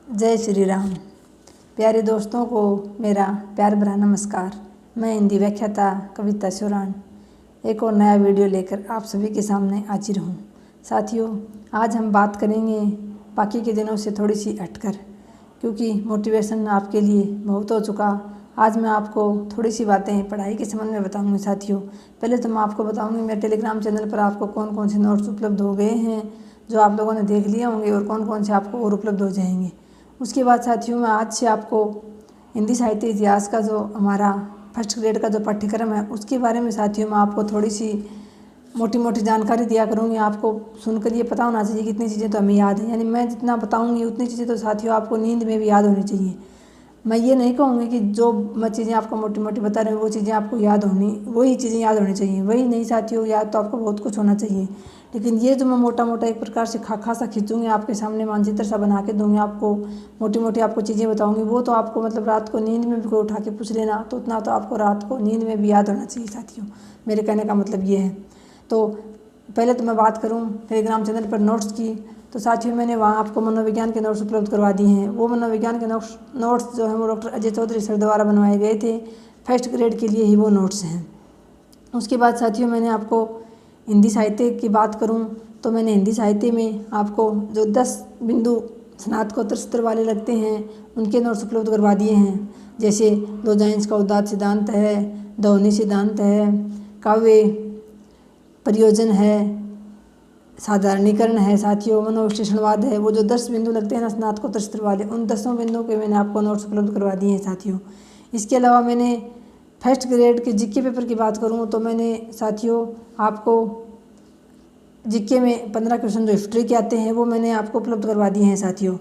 जय श्री राम। प्यारे दोस्तों को मेरा प्यार भरा नमस्कार। मैं हिंदी व्याख्याता कविता सोरान एक और नया वीडियो लेकर आप सभी के सामने हाजिर हूँ। साथियों, आज हम बात करेंगे बाकी के दिनों से थोड़ी सी हटकर, क्योंकि मोटिवेशन आपके लिए बहुत हो चुका। आज मैं आपको थोड़ी सी बातें पढ़ाई के संबंध में बताऊंगी। साथियों, पहले तो मैं आपको बताऊंगी मेरे टेलीग्राम चैनल पर आपको कौन कौन से नोट्स उपलब्ध हो गए हैं जो आप लोगों ने देख लिए होंगे और कौन कौन से आपको और उपलब्ध हो जाएंगे। उसके बाद साथियों, मैं आज से आपको हिंदी साहित्य इतिहास का जो हमारा फर्स्ट ग्रेड का जो पाठ्यक्रम है उसके बारे में साथियों मैं आपको थोड़ी सी मोटी मोटी जानकारी दिया करूँगी। आपको सुनकर ये पता होना चाहिए कि इतनी चीज़ें तो हमें याद हैं, यानी मैं जितना बताऊँगी उतनी चीज़ें तो साथियों आपको नींद में भी याद होनी चाहिए। मैं ये नहीं कहूँगी कि जो मैं चीज़ें आपको मोटी मोटी बता रही हूँ वो चीज़ें आपको याद होनी, वही चीज़ें याद होनी चाहिए, वही नहीं साथियों। याद तो आपको बहुत कुछ होना चाहिए, लेकिन ये जो मैं मोटा मोटा एक प्रकार से खासा खींचूँगी, आपके सामने मानचित्र सा बना के दूँगी, आपको मोटी मोटी आपको चीज़ें बताऊँगी, वो तो आपको मतलब रात को नींद में भी कोई उठा के पूछ लेना तो उतना तो आपको रात को नींद में भी याद होना चाहिए साथियों। मेरे कहने का मतलब ये है। तो पहले तो मैं बात करूँ टेलीग्राम चैनल पर नोट्स की, तो साथियों मैंने वहाँ आपको मनोविज्ञान के नोट्स उपलब्ध करवा दिए हैं। वो मनोविज्ञान के नोट्स जो हैं वो डॉक्टर अजय चौधरी सर द्वारा बनवाए गए थे। फर्स्ट ग्रेड के लिए ही वो नोट्स हैं। उसके बाद साथियों मैंने आपको हिंदी साहित्य की बात करूं तो मैंने हिंदी साहित्य में आपको जो 10 बिंदु स्नातकोत्तर स्तर वाले लगते हैं उनके नोट्स उपलब्ध करवा दिए हैं। जैसे लोजाइंस का उदात्त सिद्धांत है, ध्वनि सिद्धांत है, काव्य प्रयोजन है, साधारणीकरण है साथियों, मनोविश्लेषणवाद है। वो जो 10 बिंदु लगते हैं ना स्नातकोत्तर स्तर वाले, उन 10 बिंदुओं के मैंने आपको नोट्स उपलब्ध करवा दिए हैं साथियों। इसके अलावा मैंने फर्स्ट ग्रेड के जीके पेपर की बात करूं तो मैंने साथियों आपको जीके में 15 क्वेश्चन जो हिस्ट्री के आते हैं वो मैंने आपको उपलब्ध करवा दिए हैं साथियों।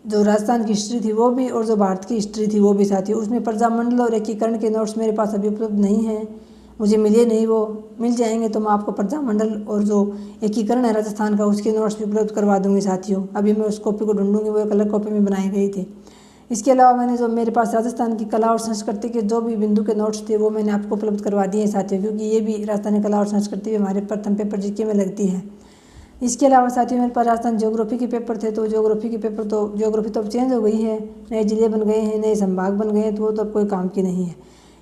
जो राजस्थान की हिस्ट्री थी वो भी और जो भारत की हिस्ट्री थी वो भी साथियों। उसमें प्रजामंडल और एकीकरण के नोट्स मेरे पास अभी उपलब्ध नहीं हैं, मुझे मिले नहीं, वो मिल जाएंगे तो मैं आपको प्रजामंडल और जो एकीकरण है राजस्थान का उसके नोट्स भी उपलब्ध करवा दूंगी साथियों। अभी मैं उस कॉपी को ढूंढूंगी, वो एक अलग कॉपी में बनाए गए थे। इसके अलावा मैंने जो मेरे पास राजस्थान की कला और संस्कृति के जो भी बिंदु के नोट्स थे वो मैंने आपको उपलब्ध करवा दिए हैं साथियों, क्योंकि ये भी राजस्थानी कला और संस्कृति हमारे प्रथम पेपर जीके में लगती है। इसके अलावा साथियों मेरे पास राजस्थान ज्योग्राफी के पेपर थे, तो ज्योग्राफी तो अब चेंज हो गई है, नए जिले बन गए हैं, नए संभाग बन गए हैं, तो वो तो अब कोई काम की नहीं है।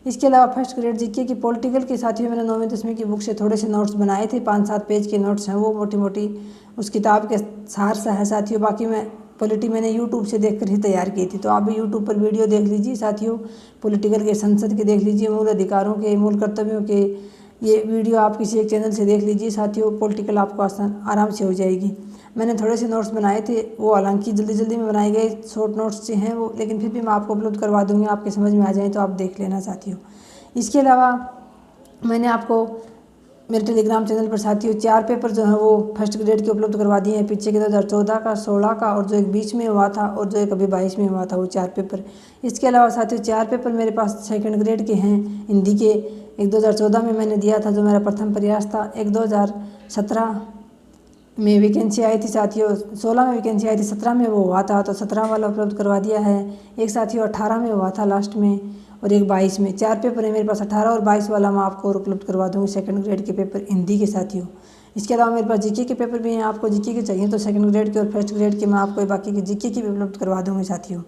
इसके अलावा फर्स्ट ग्रेड जीके की पॉलिटिकल के साथियों मैंने 9वीं 10वीं की बुक से थोड़े से नोट्स बनाए थे, 5-7 पेज के नोट्स हैं, वो मोटी मोटी उस किताब के सार सा है साथियों। बाकी मैं पॉलिटी मैंने यूट्यूब से देखकर ही तैयार की थी, तो आप भी यूट्यूब पर वीडियो देख लीजिए साथियों। पॉलिटिकल के संसद के देख लीजिए, मूल अधिकारों के, मूल कर्तव्यों के, ये वीडियो आप किसी एक चैनल से देख लीजिए साथियों। पॉलिटिकल आपको आराम से हो जाएगी। मैंने थोड़े से नोट्स बनाए थे, वो हालांकि जल्दी में बनाए गए शॉर्ट नोट्स से हैं वो, लेकिन फिर भी मैं आपको उपलब्ध करवा दूँगी, आपके समझ में आ जाए तो आप देख लेना साथियों। इसके अलावा मैंने आपको मेरे टेलीग्राम चैनल पर साथियों 4 पेपर जो हैं वो फर्स्ट ग्रेड के उपलब्ध करवा दिए हैं, पीछे के 2014 का, 16 का और जो एक बीच में हुआ था और जो एक अभी 22 में हुआ था, वो 4 पेपर। इसके अलावा साथियों 4 पेपर मेरे पास सेकंड ग्रेड के हैं हिंदी के। एक 2014 में मैंने दिया था जो मेरा प्रथम प्रयास था, एक 2017 में वैकेंसी आई थी साथियों, 16 में वैकेंसी आई थी, 17 में वो हुआ था, तो 17 वाला उपलब्ध करवा दिया है। एक साथियों 18 में हुआ था लास्ट में, और एक 22 में। 4 पेपर है मेरे पास, 18 और 22 वाला मैं आपको और उपलब्ध करवा दूँगी सेकंड ग्रेड के पेपर हिंदी के साथियों। इसके अलावा मेरे पास जीके के पेपर भी हैं, आपको जीके के चाहिए तो सेकंड ग्रेड के और फर्स्ट ग्रेड के मैं आपको बाकी के जीके की भी उपलब्ध करवा दूँगी साथियों।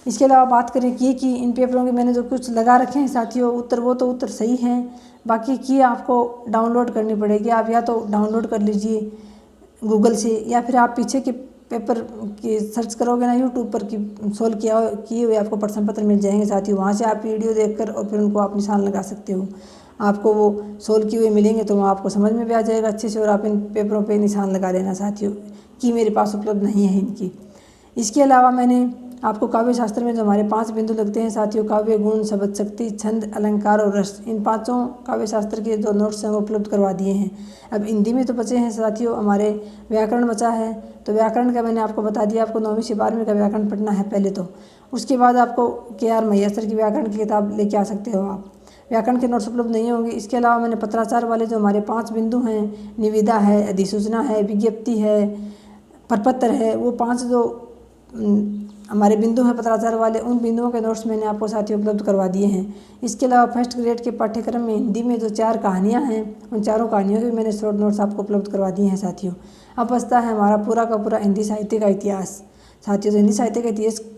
इसके अलावा बात करें कि इन पेपरों के मैंने जो कुछ लगा रखे हैं साथियों उत्तर, वो तो उत्तर सही हैं, बाकी की आपको डाउनलोड करनी पड़ेगी। आप या तो डाउनलोड कर लीजिए गूगल से, या फिर आप पीछे के पेपर की सर्च करोगे ना यूट्यूब पर कि सोल्व किए हुए आपको प्रश्न पत्र मिल जाएंगे साथियों। वहाँ से आप वीडियो देखकर और फिर उनको आप निशान लगा सकते हो, आपको वो सोल्व किए हुए मिलेंगे तो आपको समझ में भी आ जाएगा अच्छे से, और आप इन पेपरों पे निशान लगा लेना साथियों कि मेरे पास उपलब्ध नहीं है इनकी। इसके अलावा मैंने आपको काव्य शास्त्र में जो हमारे 5 बिंदु लगते हैं साथियों, काव्य, गुण, शब्द शक्ति, छंद, अलंकार और रस, इन 5 काव्य शास्त्र के जो नोट्स हैं वो उपलब्ध करवा दिए हैं। अब हिंदी में तो बचे हैं साथियों हमारे व्याकरण बचा है, तो व्याकरण का मैंने आपको बता दिया, आपको 9वीं से 12वीं का व्याकरण पढ़ना है पहले तो। उसके बाद आपको KR मैयासर की व्याकरण की किताब लेके आ सकते हो आप, व्याकरण के नोट्स उपलब्ध नहीं होंगे। इसके अलावा मैंने पत्राचार वाले जो हमारे 5 बिंदु हैं, निविदा है, अधिसूचना है, विज्ञप्ति है, प्रपत्र है, वो 5 जो हमारे बिंदु हैं पत्राचार वाले, उन बिंदुओं के नोट्स मैंने आपको साथियों उपलब्ध करवा दिए हैं। इसके अलावा फर्स्ट ग्रेड के पाठ्यक्रम में हिंदी में जो 4 कहानियाँ हैं, उन 4 कहानियों के मैंने शॉर्ट नोट्स आपको उपलब्ध करवा दिए हैं साथियों। अब बचता है हमारा पूरा का पूरा हिंदी साहित्य का इतिहास। साथियों, हिंदी साहित्य के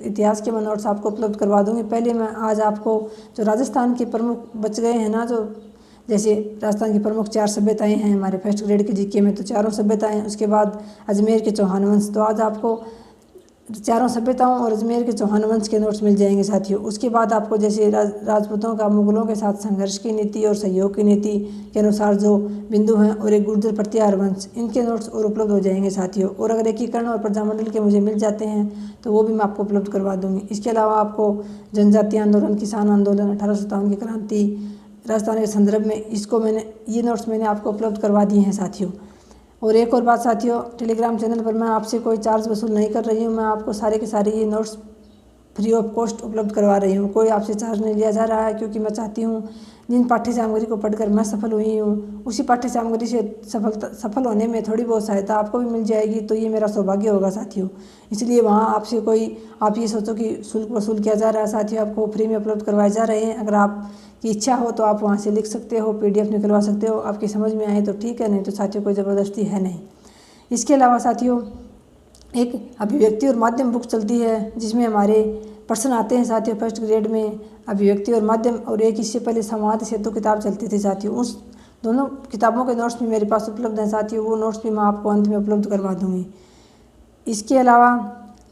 इतिहास के मैं नोट्स आपको उपलब्ध करवा दूंगी। पहले मैं आज आपको जो राजस्थान के प्रमुख बच गए हैं ना, जो जैसे राजस्थान की प्रमुख 4 सभ्यताएं हैं हमारे फर्स्ट ग्रेड के जीके में, तो चारों सभ्यताएं, उसके बाद अजमेर के चौहान वंश, तो आज आपको चारों सभ्यताओं और अजमेर के चौहान वंश के नोट्स मिल जाएंगे साथियों। उसके बाद आपको जैसे राजपूतों का मुगलों के साथ संघर्ष की नीति और सहयोग की नीति के अनुसार जो बिंदु हैं, और एक गुर्जर प्रत्याहार वंश, इनके नोट्स और उपलब्ध हो जाएंगे साथियों। और अगर एकीकरण और प्रजामंडल के मुझे मिल जाते हैं तो वो भी मैं आपको उपलब्ध करवा दूंगी। इसके अलावा आपको जनजातीय आंदोलन, किसान आंदोलन, 1857 की क्रांति, राजस्थान के संदर्भ में ये नोट्स मैंने आपको उपलब्ध करवा दिए हैं साथियों। और एक और बात साथियों, टेलीग्राम चैनल पर मैं आपसे कोई चार्ज वसूल नहीं कर रही हूँ। मैं आपको सारे के सारे ये नोट्स फ्री ऑफ कॉस्ट उपलब्ध करवा रही हूँ। कोई आपसे चार्ज नहीं लिया जा रहा है, क्योंकि मैं चाहती हूँ जिन पाठ्य सामग्री को पढ़कर मैं सफल हुई हूँ, उसी पाठ्य सामग्री से सफल होने में थोड़ी बहुत सहायता आपको भी मिल जाएगी, तो ये मेरा सौभाग्य होगा साथियों। इसलिए वहाँ आपसे कोई आप ये सोचो कि शुल्क वसूल किया जा रहा है साथियों, आपको फ्री में उपलब्ध करवाए जा रहे हैं। अगर आपकी इच्छा हो तो आप वहाँ से लिख सकते हो, PDF निकलवा सकते हो। आपकी समझ में आए तो ठीक है, नहीं तो साथियों कोई ज़बरदस्ती है नहीं। इसके अलावा साथियों एक अभिव्यक्ति और माध्यम बुक चलती है, जिसमें हमारे प्रश्न आते हैं साथियों फर्स्ट ग्रेड में, अभिव्यक्ति और माध्यम, और एक इससे पहले संवाद सेतु किताब चलती थी साथियों। उस दोनों किताबों के नोट्स भी मेरे पास उपलब्ध हैं साथियों, वो नोट्स भी मैं आपको अंत में उपलब्ध करवा दूँगी। इसके अलावा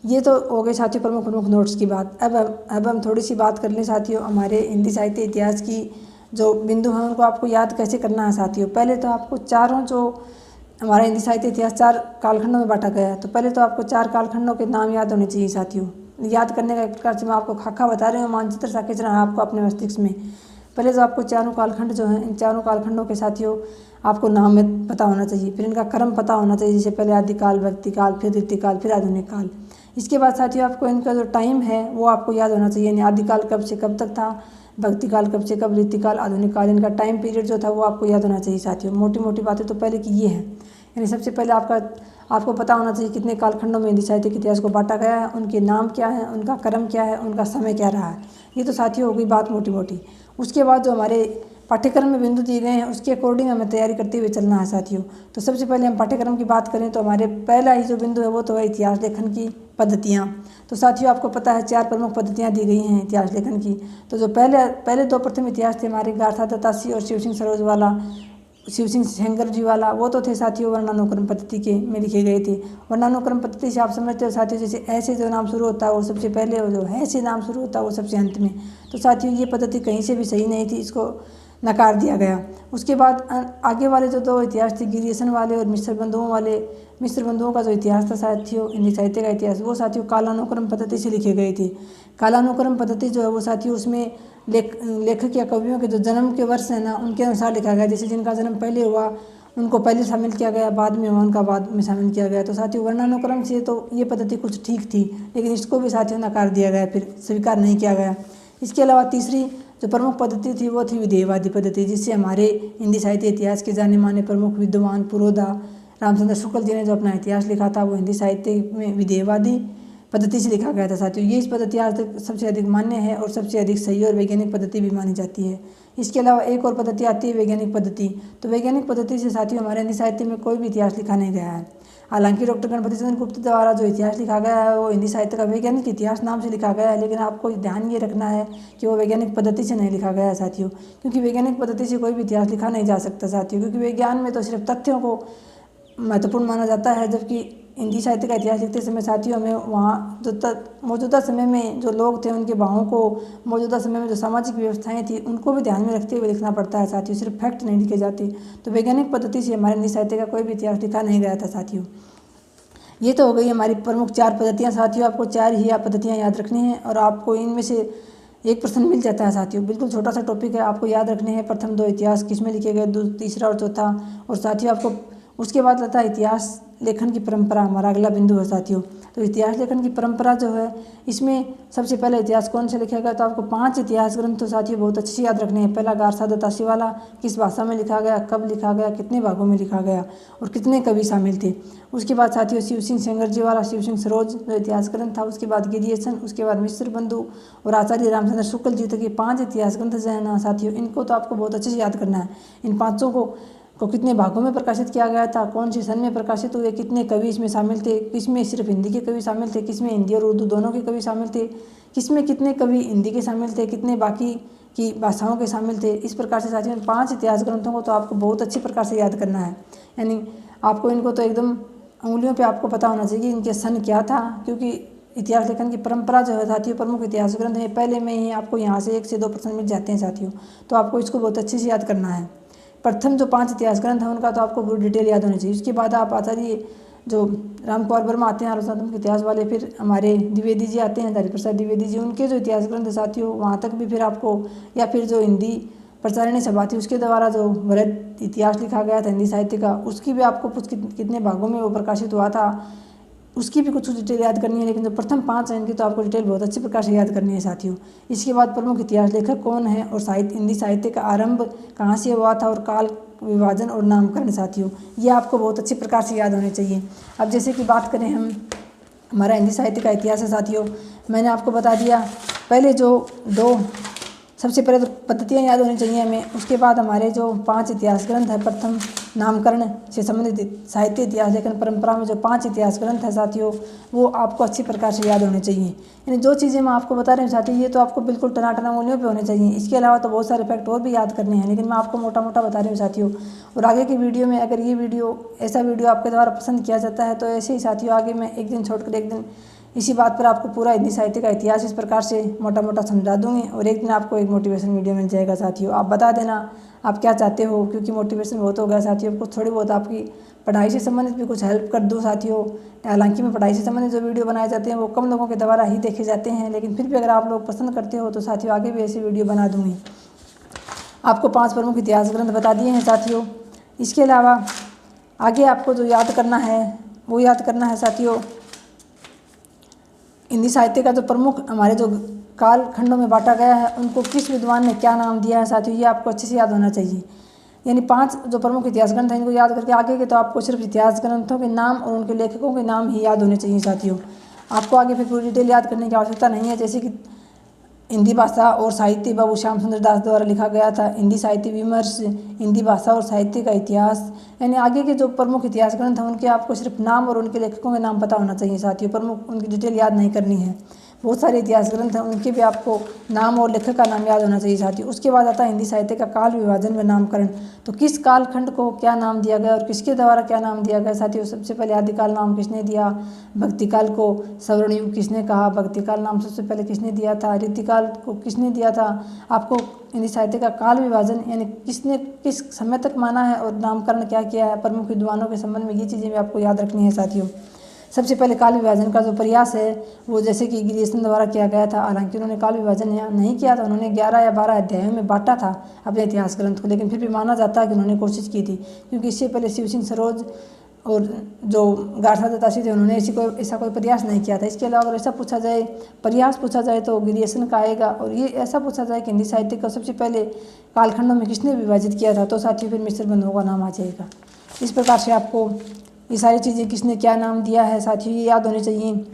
ये तो हो गए साथियों प्रमुख नोट्स की बात। अब हम थोड़ी सी बात कर लें साथियों हमारे हिंदी साहित्य इतिहास की जो बिंदु हैं उनको आपको याद कैसे करना है साथियों। पहले तो आपको चारों जो हमारा हिंदी साहित्य इतिहास 4 कालखंडों में बांटा गया है, तो पहले तो आपको 4 कालखंडों के नाम याद होने चाहिए साथियों। याद करने का एक प्रकार से मैं आपको खाका बता रही हूँ, मानचित्र सा खींच रहा है आपको अपने मस्तिष्क में। पहले तो आपको चारों कालखंड जो हैं, इन चारों कालखंडों के साथियों आपको नाम में पता होना चाहिए, फिर इनका क्रम पता होना चाहिए, जैसे पहले आदिकाल, भक्तिकाल, फिर रीतिकाल, फिर आधुनिक काल। इसके बाद साथियों आपको इनका जो टाइम है वो आपको याद होना चाहिए, यानी आदिकाल कब से कब तक था, भक्तिकाल कब से कब, रीतिकाल, आधुनिक काल, इनका टाइम पीरियड जो था वो आपको याद होना चाहिए साथियों। मोटी मोटी बातें तो पहले की ये हैं, यानी सबसे पहले आपको पता होना चाहिए कितने कालखंडों में हिंदी साहित्य के इतिहास को बांटा गया है, उनके नाम क्या है, उनका क्रम क्या है, उनका समय क्या रहा है। ये तो साथियों हो गई बात मोटी मोटी। उसके बाद जो हमारे पाठ्यक्रम में बिंदु दिए गए हैं उसके अकॉर्डिंग हमें तैयारी करते हुए चलना है साथियों। तो सबसे पहले हम पाठ्यक्रम की बात करें तो हमारे पहला ही जो बिंदु है वो तो है इतिहास लेखन की पद्धतियाँ। तो साथियों आपको पता है 4 प्रमुख पद्धतियाँ दी गई हैं इतिहास लेखन की। तो जो पहले 2 प्रथम इतिहास थे हमारे गाथा दत्तासी और शिव सिंह सरोज वाला, शिव सिंह सेंगर जी वाला, वो तो थे साथियों वर्णानुक्रम पद्धति के में लिखे गए थे। वर्णानुक्रम पद्धति से आप समझते हो साथियों, जैसे ऐसे जो नाम शुरू होता है वो सबसे पहले, और जो है से नाम शुरू होता है वो सबसे अंत में। तो साथियों ये पद्धति कहीं से भी सही नहीं थी, इसको नकार दिया गया। उसके बाद आगे वाले जो 2 इतिहास थे गिरियसन वाले और मिश्र बंधुओं वाले, मिश्र बंधुओं का जो इतिहास था साथियों हिंदी साहित्य का इतिहास, वो साथियों कालानुक्रम पद्धति से लिखे गए थे। कालानुक्रम पद्धति जो है वो साथियों उसमें लेखक या कवियों के जो जन्म के वर्ष हैं ना उनके अनुसार लिखा गया, जैसे जिनका जन्म पहले हुआ उनको पहले शामिल किया गया, बाद में हुआ उनका बाद में शामिल किया गया। तो साथियों वर्णानुक्रम से तो ये पद्धति कुछ ठीक थी, लेकिन इसको भी साथियों नकार दिया गया, फिर स्वीकार नहीं किया गया। इसके अलावा तीसरी जो प्रमुख पद्धति थी वो थी विधेयवादी पद्धति, जिससे हमारे हिंदी साहित्य इतिहास के जाने माने प्रमुख विद्वान पुरोधा रामचंद्र शुक्ल जी ने जो अपना इतिहास लिखा था वो हिंदी साहित्य में विधेयवादी पद्धति से लिखा गया था साथियों। ये इस पद्धति आज तक सबसे अधिक मान्य है और सबसे अधिक सही और वैज्ञानिक पद्धति भी मानी जाती है। इसके अलावा एक और पद्धति आती है वैज्ञानिक पद्धति। तो वैज्ञानिक पद्धति से साथियों हमारे हिंदी साहित्य में कोई भी इतिहास लिखा नहीं गया है। हालांकि डॉक्टर गणपति चंद्र गुप्त द्वारा जो इतिहास लिखा गया है वो हिंदी साहित्य का वैज्ञानिक इतिहास नाम से लिखा गया है, लेकिन आपको ध्यान ये रखना है कि वो वैज्ञानिक पद्धति से नहीं लिखा गया है साथियों, क्योंकि वैज्ञानिक पद्धति से कोई भी इतिहास लिखा नहीं जा सकता साथियों, क्योंकि विज्ञान में तो सिर्फ तथ्यों को महत्वपूर्ण माना जाता है, जबकि हिंदी साहित्य का इतिहास लिखते समय साथियों हमें वहाँ जो मौजूदा समय में जो लोग थे उनके भावों को, मौजूदा समय में जो सामाजिक व्यवस्थाएं थी उनको भी ध्यान में रखते हुए लिखना पड़ता है साथियों, सिर्फ फैक्ट नहीं लिखे जाते। तो वैज्ञानिक पद्धति से हमारे हिंदी साहित्य का कोई भी इतिहास लिखा नहीं गया था साथियों। ये तो हो गई हमारी प्रमुख 4 पद्धतियाँ साथियों। आपको 4 ही पद्धतियाँ याद रखनी हैं और आपको इनमें से एक प्रश्न मिल जाता है साथियों। बिल्कुल छोटा सा टॉपिक है, आपको याद रखने हैं प्रथम 2 इतिहास किस में लिखे गए, तीसरा और चौथा। और साथियों आपको उसके बाद आता है इतिहास लेखन की परंपरा, हमारा अगला बिंदु है साथियों। तो इतिहास लेखन की परंपरा जो है इसमें सबसे पहले इतिहास कौन से लिखा गया, तो आपको 5 इतिहास ग्रंथ तो साथियों बहुत अच्छे से याद रखने हैं। पहला गारसा दत्तासी वाला, किस भाषा में लिखा गया, कब लिखा गया, कितने भागों में लिखा गया और कितने कवि शामिल थे। उसके बाद साथियों शिव सिंह सेंगर जी वाला शिव सिंह सरोज जो इतिहास ग्रंथ था, उसके बाद गिरियसन, उसके बाद मिश्र बंधु और आचार्य रामचंद्र शुक्ल जी तक ये 5 इतिहास ग्रंथ जो है ना साथियों, इनको तो आपको बहुत अच्छे से याद करना है। इन को कितने भागों में प्रकाशित किया गया था, कौन सी सन में प्रकाशित हुए, कितने कवि इसमें शामिल थे, किसमें सिर्फ हिंदी के कवि शामिल थे, किसमें हिंदी और उर्दू दोनों के कवि शामिल थे, किसमें कितने कवि हिंदी के शामिल थे, कितने बाकी की भाषाओं के शामिल थे। इस प्रकार से साथियों 5 इतिहास ग्रंथों को तो आपको बहुत अच्छी प्रकार से याद करना है। यानी आपको इनको तो एकदम उंगलियों पे आपको पता होना चाहिए कि इनके सन क्या था, क्योंकि इतिहास लेखन की परंपरा जो है साथियों, प्रमुख इतिहास ग्रंथ है, पहले में ही आपको यहाँ से 1 से 2 प्रश्न मिल जाते हैं साथियों। तो आपको इसको बहुत अच्छे से याद करना है। प्रथम जो 5 इतिहास ग्रंथ हैं उनका तो आपको पूरी डिटेल याद होनी चाहिए। उसके बाद आप आचार्य जो रामकुमार वर्मा आते हैं आलोचनात्मक इतिहास वाले, फिर हमारे द्विवेदी जी आते हैं, हरिप्रसाद द्विवेदी जी, उनके जो इतिहास ग्रंथ है साथियों वहाँ तक भी फिर आपको, या फिर जो हिंदी प्रचारिणी सभा थी उसके द्वारा जो वृहद इतिहास लिखा गया था हिंदी साहित्य का, उसकी भी आपको कुछ कितने भागों में वो प्रकाशित हुआ था उसकी भी कुछ डिटेल याद करनी है। लेकिन जो प्रथम 5 हैं इनकी तो आपको डिटेल बहुत अच्छी प्रकार से याद करनी है साथियों। इसके बाद प्रमुख इतिहास लेखक कौन है और हिंदी साहित्य का आरंभ कहाँ से हुआ था और काल विभाजन और नामकरण साथियों, ये आपको बहुत अच्छी प्रकार से याद होने चाहिए। अब जैसे कि बात करें हम हमारा हिंदी साहित्य का इतिहास है साथियों, मैंने आपको बता दिया। पहले जो 2 सबसे पहले तो पद्धतियाँ याद होनी चाहिए हमें। उसके बाद हमारे जो 5 इतिहास ग्रंथ है, प्रथम नामकरण से संबंधित साहित्य इतिहास लेखन परंपरा में जो 5 इतिहास ग्रंथ है साथियों, वो आपको अच्छी प्रकार से याद होने चाहिए। यानी जो चीज़ें मैं आपको बता रही हूँ साथियों, ये तो आपको बिल्कुल टनाटना उंगलियों पे होने चाहिए। इसके अलावा तो बहुत सारे फैक्ट और भी याद करने हैं, लेकिन मैं आपको मोटा मोटा बता रही हूँ साथियों। और आगे की वीडियो में अगर ये ऐसा वीडियो आपके द्वारा पसंद किया जाता है तो ऐसे ही साथियों आगे मैं एक दिन छोड़कर एक दिन इसी बात पर आपको पूरा हिंदी साहित्य का इतिहास इस प्रकार से मोटा मोटा समझा दूंगी, और एक दिन आपको एक मोटिवेशन वीडियो मिल जाएगा साथियों। आप बता देना आप क्या चाहते हो, क्योंकि मोटिवेशन बहुत हो गया साथियों। कुछ थोड़ी बहुत आपकी पढ़ाई से संबंधित भी कुछ हेल्प कर दूँ साथियों। हालांकि मैं पढ़ाई से संबंधित जो वीडियो बनाए जाते हैं वो कम लोगों के द्वारा ही देखे जाते हैं, लेकिन फिर भी अगर आप लोग पसंद करते हो तो साथियों आगे भी ऐसी वीडियो बना दूँगी। आपको 5 प्रमुख इतिहास ग्रंथ बता दिए हैं साथियों। इसके अलावा आगे आपको जो याद करना है वो याद करना है साथियों, हिंदी साहित्य का जो प्रमुख हमारे जो काल खंडों में बांटा गया है उनको किस विद्वान ने क्या नाम दिया है साथियों, ये आपको अच्छे से याद होना चाहिए। यानी 5 जो प्रमुख इतिहास ग्रंथ हैं इनको याद करके आगे के तो आपको सिर्फ इतिहास ग्रंथों के नाम और उनके लेखकों के नाम ही याद होने चाहिए साथियों। आपको आगे फिर पूरी डिटेल याद करने की आवश्यकता नहीं है। जैसे कि हिंदी भाषा और साहित्य बाबू श्याम सुंदर दास द्वारा लिखा गया था, हिंदी साहित्य विमर्श, हिंदी भाषा और साहित्य का इतिहास, यानी आगे के जो प्रमुख इतिहास ग्रंथ हैं उनके आपको सिर्फ नाम और उनके लेखकों के नाम पता होना चाहिए साथियों। प्रमुख उनकी डिटेल याद नहीं करनी है। बहुत सारे इतिहास ग्रंथ हैं उनके भी आपको नाम और लेखक का नाम याद होना चाहिए साथियों। उसके बाद आता है हिंदी साहित्य का काल विभाजन व नामकरण, तो किस कालखंड को क्या नाम दिया गया और किसके द्वारा क्या नाम दिया गया साथियों। सबसे पहले आदिकाल नाम किसने दिया, भक्तिकाल को स्वर्ण युग किसने कहा, भक्तिकाल नाम सबसे पहले किसने दिया था, रीतिकाल को किसने दिया था। आपको हिंदी साहित्य का काल विभाजन यानी किसने किस समय तक माना है और नामकरण क्या किया है, प्रमुख विद्वानों के संबंध में ये चीज़ें भी आपको याद रखनी है साथियों। सबसे पहले काल विभाजन का जो प्रयास है वो जैसे कि गिरियसन द्वारा किया गया था। हालांकि उन्होंने काल विभाजन यहाँ नहीं किया था, उन्होंने 11 या 12 अध्यायों में बांटा था अपने इतिहास ग्रंथ को, लेकिन फिर भी माना जाता है कि उन्होंने कोशिश की थी, क्योंकि इससे पहले शिव सिंह सरोज और जो गारसा दत्तासी थे उन्होंने ऐसा कोई प्रयास नहीं किया था। इसके अलावा अगर ऐसा पूछा जाए, प्रयास पूछा जाए तो गिरियसन का आएगा, और ये ऐसा पूछा जाए कि हिंदी साहित्य को सबसे पहले कालखंडों में किसने विभाजित किया था तो साथियों फिर मिश्र बंधुओं का नाम आ जाएगा। इस प्रकार से आपको ये सारी चीज़ें किसने क्या नाम दिया है साथियों ये याद होनी चाहिए।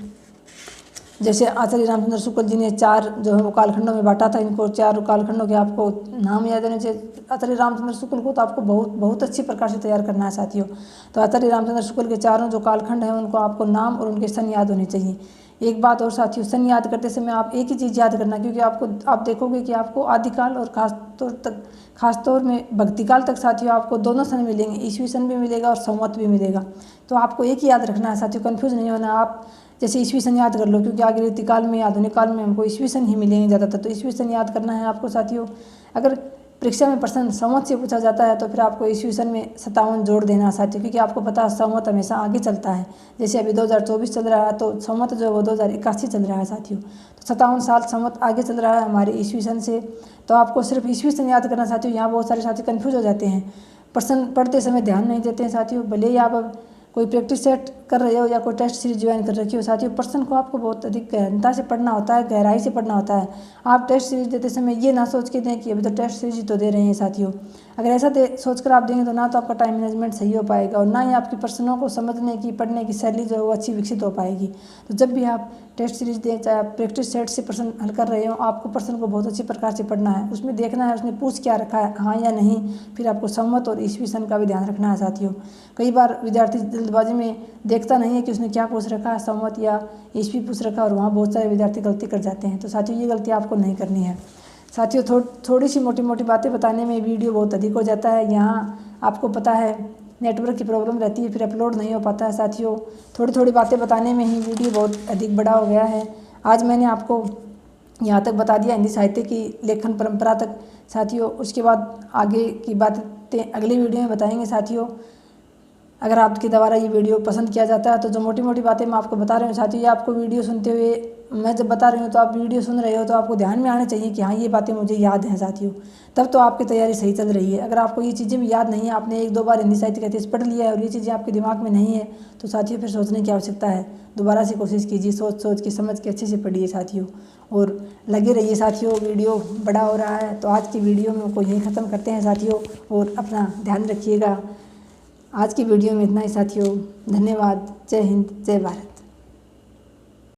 जैसे आचार्य रामचंद्र शुक्ल जी ने 4 जो है वो कालखंडों में बांटा था, इनको 4 कालखंडों के आपको नाम याद होने चाहिए। आचार्य रामचंद्र शुक्ल को तो आपको बहुत अच्छी प्रकार से तैयार करना है साथियों। तो आचार्य रामचंद्र शुक्ल के 4 जो कालखंड हैं उनको आपको नाम और उनके सन याद होने चाहिए। एक बात और साथियों, सन याद करते समय आप एक ही चीज़ याद करना, क्योंकि आप देखोगे कि आपको आदिकाल और खासतौर में भक्तिकाल तक साथियों आपको दोनों सन मिलेंगे, ईस्वी सन भी मिलेगा और संवत भी मिलेगा। तो आपको एक ही याद रखना है साथियों, कंफ्यूज नहीं होना। आप जैसे ईस्वी सन याद कर लो, क्योंकि आगे रीतिकाल में आधुनिक काल में हमको ईस्वी सन ही मिलेंगे ज़्यादातर, तो ईस्वी सन याद करना है आपको साथियों। अगर परीक्षा में प्रश्न संवत से पूछा जाता है तो फिर आपको ईस्वी सन में 57 जोड़ देना साथियों, क्योंकि आपको पता है संवत हमेशा आगे चलता है। जैसे अभी 2024 चल रहा है तो संवत जो है वो 2081 चल रहा है साथियों, तो 57 साल संवत आगे चल रहा है हमारे ईस्वी सन से। तो आपको सिर्फ ईस्वी सन याद करना साथियों। यहाँ बहुत सारे साथी कन्फ्यूज हो जाते हैं, प्रश्न पढ़ते समय ध्यान नहीं देते हैं साथियों। भले ही आप अब कोई प्रैक्टिस सेट कर रहे हो या कोई टेस्ट सीरीज ज्वाइन कर रखी हो साथियों, प्रश्न को आपको बहुत अधिक गहनता से पढ़ना होता है, गहराई से पढ़ना होता है। आप टेस्ट सीरीज देते समय ये ना सोच के दें कि अभी तो टेस्ट सीरीज तो दे रहे हैं साथियों, अगर ऐसा सोचकर आप देंगे तो ना तो आपका टाइम मैनेजमेंट सही हो पाएगा और ना ही आपकी प्रश्नों को समझने की, पढ़ने की शैली जो है वो अच्छी विकसित हो पाएगी। तो जब भी आप टेस्ट सीरीज दें, चाहे आप प्रैक्टिस सेट से प्रश्न हल कर रहे हो, आपको प्रश्न को बहुत अच्छी प्रकार से पढ़ना है, उसमें देखना है उसने पूछ क्या रखा है, हाँ या नहीं। फिर आपको संवत और ईस्वी सन का भी ध्यान रखना है साथियों। कई बार विद्यार्थी जल्दबाजी में देखता नहीं है कि उसने क्या पूछ रखा है, संवत या ईस्वी पूछ रखा है, और वहाँ बहुत सारे विद्यार्थी गलती कर जाते हैं। तो साथियों ये गलती आपको नहीं करनी है। साथियों थोड़ी सी मोटी मोटी बातें बताने में वीडियो बहुत अधिक हो जाता है। यहाँ आपको पता है नेटवर्क की प्रॉब्लम रहती है, फिर अपलोड नहीं हो पाता है। साथियों थोड़ी थोड़ी बातें बताने में ही वीडियो बहुत अधिक बड़ा हो गया है। आज मैंने आपको यहाँ तक बता दिया हिंदी साहित्य की लेखन परंपरा तक। साथियों उसके बाद आगे की बातें अगली वीडियो में बताएंगे। साथियों अगर आपके द्वारा ये वीडियो पसंद किया जाता है तो जो मोटी मोटी बातें मैं आपको बता रही हूँ साथियों, ये आपको वीडियो सुनते हुए, मैं जब बता रही हूँ तो आप वीडियो सुन रहे हो तो आपको ध्यान में आना चाहिए कि हाँ ये बातें मुझे याद हैं साथियों, तब तो आपकी तैयारी सही चल रही है। अगर आपको ये चीज़ें भी याद नहीं है, आपने 1-2 बार हिंदी साहित्य का इतिहास पढ़ लिया है और ये चीज़ें आपके दिमाग में नहीं है, तो साथियों फिर सोचने की आवश्यकता है। दोबारा से कोशिश कीजिए, सोच के समझ के अच्छे से पढ़िए साथियों, और लगे रहिए साथियों। वीडियो बड़ा हो रहा है तो आज की वीडियो में को यहीं ख़त्म करते हैं साथियों, और अपना ध्यान रखिएगा। आज की वीडियो में इतना ही साथियों। धन्यवाद। जय हिंद, जय भारत।